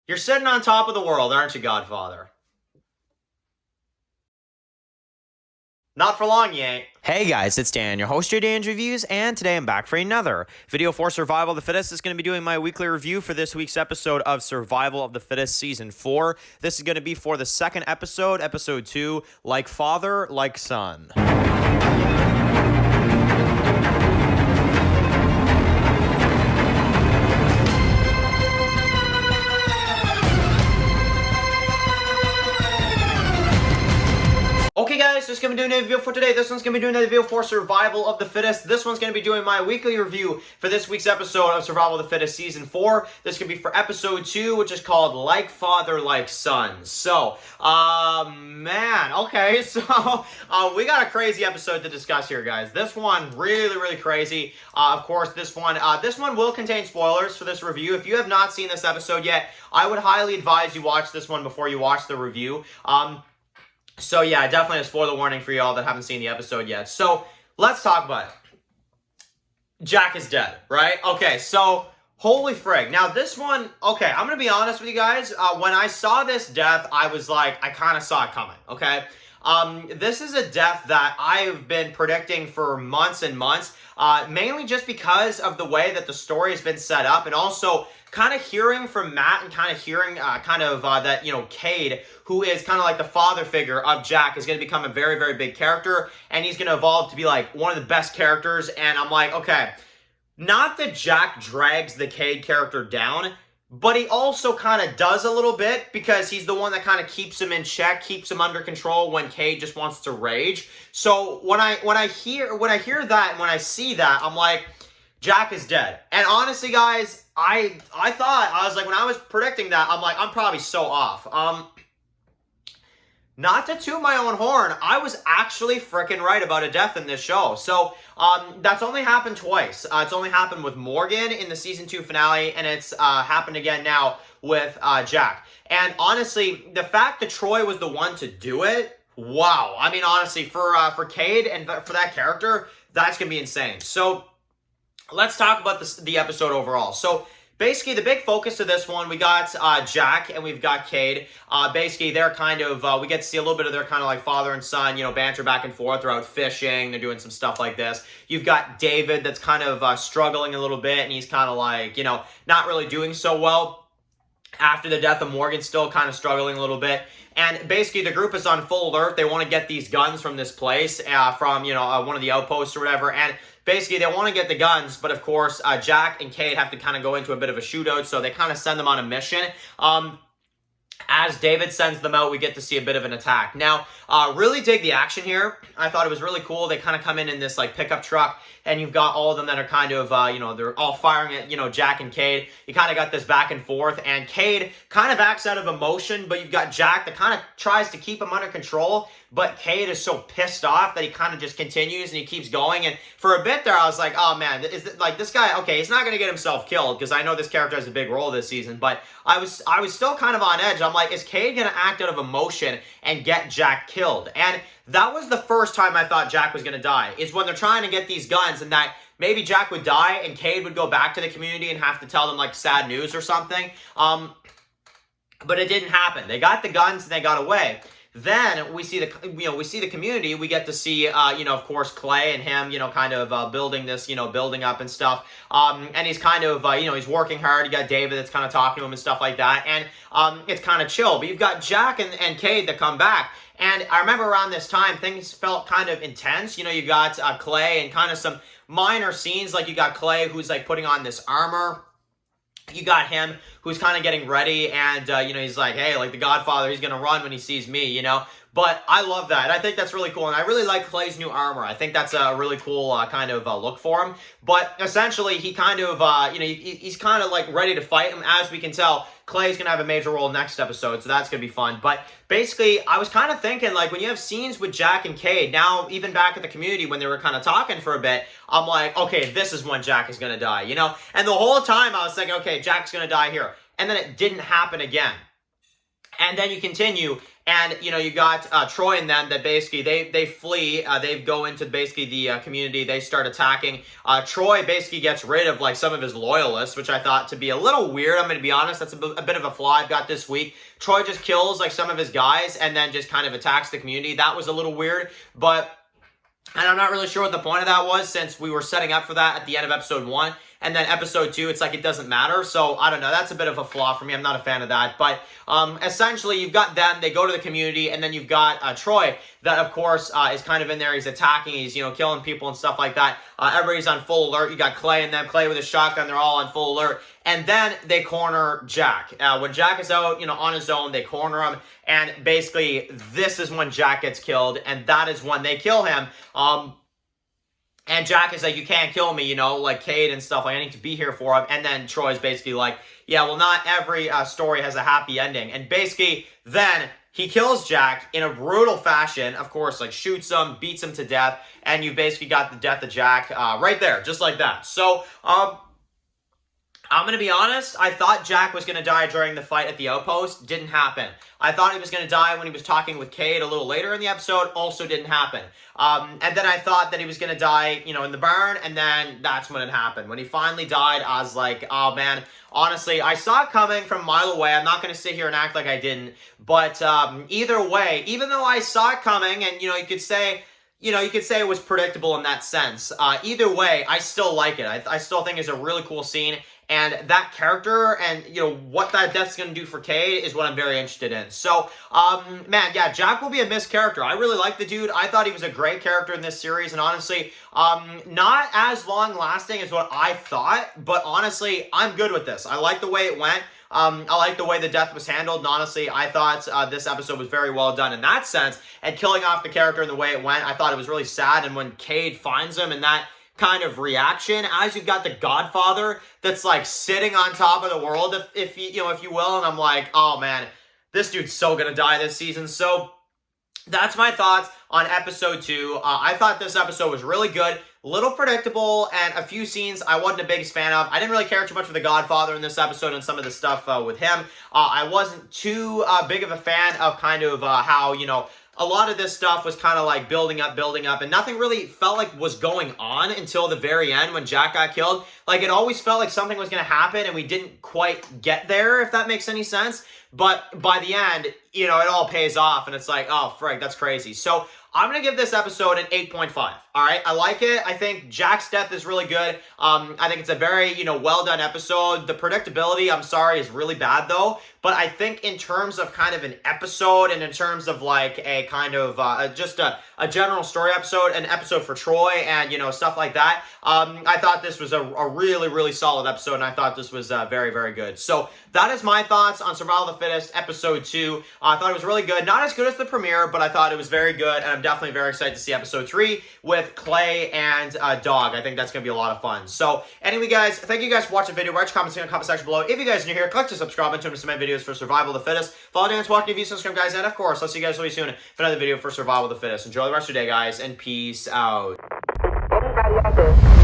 You're sitting on top of the world, aren't you, Godfather? Not for long, you ain't. Hey guys, it's Dan, your host of TWD Reviews, and today I'm back for another video for Survival of the Fittest. Is going to be doing my weekly review for this week's episode of Survival of the Fittest Season 4. This is going to be for the second episode, Episode 2, Like Father, Like Son. Okay guys, this is going to be doing a video for today. This one's going to be doing a video for Survival of the Fittest. This one's going to be doing my weekly review for this week's episode of Survival of the Fittest Season 4. This is going to be for Episode 2, which is called Like Father, Like Son. So, man, okay, so we got a crazy episode to discuss here, guys. This one, really crazy. Of course, this one will contain spoilers for this review. If you have not seen this episode yet, I would highly advise you watch this one before you watch the review. So yeah, definitely a spoiler warning for y'all that haven't seen the episode yet. So let's talk about it. Jack is dead, right? Okay, so holy frig. Now this one, okay, I'm going to be honest with you guys. When I saw this death, I was like, I kind of saw it coming, okay? This is a death that I've been predicting for months and months, mainly just because of the way that the story has been set up, and also kind of hearing from Matt and kind of hearing that, you know, Cade, who is kind of like the father figure of Jack, is going to become a very big character, and he's going to evolve to be like one of the best characters. And I'm like, okay, not that Jack drags the Cade character down, but he also kind of does a little bit, because he's the one that kind of keeps him in check, keeps him under control when Cade just wants to rage. So when I hear that and when I see that, I'm like, Jack is dead. And honestly, guys, I was like, when I was predicting that, I'm like, I'm probably so off. Not to toot my own horn, I was actually freaking right about a death in this show. So, that's only happened twice. It's only happened with Morgan in the Season 2 finale, and it's happened again now with Jack. And honestly, the fact that Troy was the one to do it, wow. I mean, honestly, for Cade and for that character, that's going to be insane. So, let's talk about the episode overall. So, basically, the big focus of this one, we got Jack and we've got Cade. Basically, they're kind of, we get to see a little bit of their kind of like father and son, you know, banter back and forth. They're out fishing. They're doing some stuff like this. You've got David that's kind of struggling a little bit, and he's kind of like, you know, not really doing so well. After the death of Morgan, still kind of struggling a little bit. And basically, the group is on full alert. They want to get these guns from this place, from, you know, one of the outposts or whatever. And basically, they want to get the guns, but of course, Jack and Cade have to kind of go into a bit of a shootout, so they kind of send them on a mission. As David sends them out, we get to see a bit of an attack. Now, really dig the action here. I thought it was really cool. They kind of come in this, like, pickup truck, and you've got all of them that are kind of, you know, they're all firing at, you know, Jack and Cade. You kind of got this back and forth, and Cade kind of acts out of emotion, but you've got Jack that kind of tries to keep him under control, but Cade is so pissed off that he kind of just continues and he keeps going. And for a bit there, I was like, oh man, like this guy, okay, he's not going to get himself killed, because I know this character has a big role this season, but I was still kind of on edge. I'm like, is Cade going to act out of emotion and get Jack killed? And that was the first time I thought Jack was going to die, is when they're trying to get these guns, and that maybe Jack would die and Cade would go back to the community and have to tell them like sad news or something. But it didn't happen. They got the guns and they got away. Then we see the community. We get to see, you know, of course, Clay and him, you know, kind of building this, you know, building up and stuff. And he's kind of, you know, he's working hard. You got David that's kind of talking to him and stuff like that. And it's kind of chill. But you've got Jack and Cade that come back. And I remember around this time, things felt kind of intense. You know, you got Clay and kind of some minor scenes. Like you got Clay who's like putting on this armor. You got him who's kind of getting ready, and, you know, he's like, hey, like the Godfather, he's going to run when he sees me, you know? But I love that. I think that's really cool, and I really like Clay's new armor. I think that's a really cool kind of look for him. But essentially, he kind of, you know, he's kind of like ready to fight him. As we can tell, Clay's going to have a major role next episode, so that's going to be fun. But basically, I was kind of thinking, like, when you have scenes with Jack and Cade, now, even back at the community when they were kind of talking for a bit, I'm like, okay, this is when Jack is going to die, you know? And the whole time, I was thinking, okay, Jack's going to die here. And then it didn't happen again. And then you continue, And, you know, you got Troy and them that basically, they flee. They go into basically the community. They start attacking. Troy basically gets rid of, like, some of his loyalists, which I thought to be a little weird. I'm going to be honest. That's a bit of a flaw I've got this week. Troy just kills, like, some of his guys and then just kind of attacks the community. That was a little weird, but... And I'm not really sure what the point of that was, since we were setting up for that at the end of episode 1. And then episode 2, it's like it doesn't matter. So, I don't know. That's a bit of a flaw for me. I'm not a fan of that. But essentially, you've got them. They go to the community. And then you've got Troy that, of course, is kind of in there. He's attacking. He's, you know, killing people and stuff like that. Everybody's on full alert. You got Clay and them. Clay with a shotgun. They're all on full alert. And then they corner Jack. When Jack is out, you know, on his own, they corner him. And basically, this is when Jack gets killed. And that is when they kill him. And Jack is like, you can't kill me, you know, like Cade and stuff. Like, I need to be here for him. And then Troy's basically like, yeah, well, not every story has a happy ending. And basically, then he kills Jack in a brutal fashion. Of course, like, shoots him, beats him to death. And you've basically got the death of Jack right there, just like that. So, I'm going to be honest, I thought Jack was going to die during the fight at the outpost. Didn't happen. I thought he was going to die when he was talking with Cade a little later in the episode. Also didn't happen. And then I thought that he was going to die, you know, in the barn, and then that's when it happened. When he finally died, I was like, oh, man. Honestly, I saw it coming from a mile away. I'm not going to sit here and act like I didn't. But either way, even though I saw it coming, and, you know, you could say it was predictable in that sense. Either way, I still like it. I still think it's a really cool scene. And that character and, you know, what that death's going to do for Cade is what I'm very interested in. So, man, yeah, Jack will be a missed character. I really like the dude. I thought he was a great character in this series. And honestly, not as long-lasting as what I thought. But honestly, I'm good with this. I like the way it went. I like the way the death was handled. And honestly, I thought this episode was very well done in that sense. And killing off the character and the way it went, I thought it was really sad. And when Cade finds him and that kind of reaction, as you've got the Godfather that's like sitting on top of the world, if you will, and I'm like, oh man, this dude's so gonna die this season. So that's my thoughts on episode 2. I thought this episode was really good, little predictable, and a few scenes I wasn't the biggest fan of. I didn't really care too much for the Godfather in this episode and some of the stuff with him. I wasn't too big of a fan of kind of how, you know, a lot of this stuff was kind of like building up, and nothing really felt like was going on until the very end when Jack got killed. Like, it always felt like something was going to happen, and we didn't quite get there, if that makes any sense. But by the end, you know, it all pays off, and it's like, oh, frig, that's crazy. So I'm going to give this episode an 8.5, all right? I like it. I think Jack's death is really good. I think it's a very, you know, well-done episode. The predictability, I'm sorry, is really bad, though. But I think in terms of kind of an episode and in terms of, like, a kind of just a general story episode, an episode for Troy and, you know, stuff like that, I thought this was a really, really solid episode, and I thought this was very, very good. So that is my thoughts on Survival of the Fittest, episode 2. I thought it was really good. Not as good as the premiere, but I thought it was very good, and I'm definitely very excited to see episode 3 with Clay and Dog. I think that's going to be a lot of fun. So anyway, guys, thank you guys for watching the video. Write your comments in the comment section below. If you guys are new here, click to subscribe and tune into my videos for Survival of the Fittest. Follow Dance Walking Reviews, subscribe, guys, and of course, I'll see you guys really soon for another video for Survival of the Fittest. Enjoy the rest of your day, guys, and peace out. Anybody out there?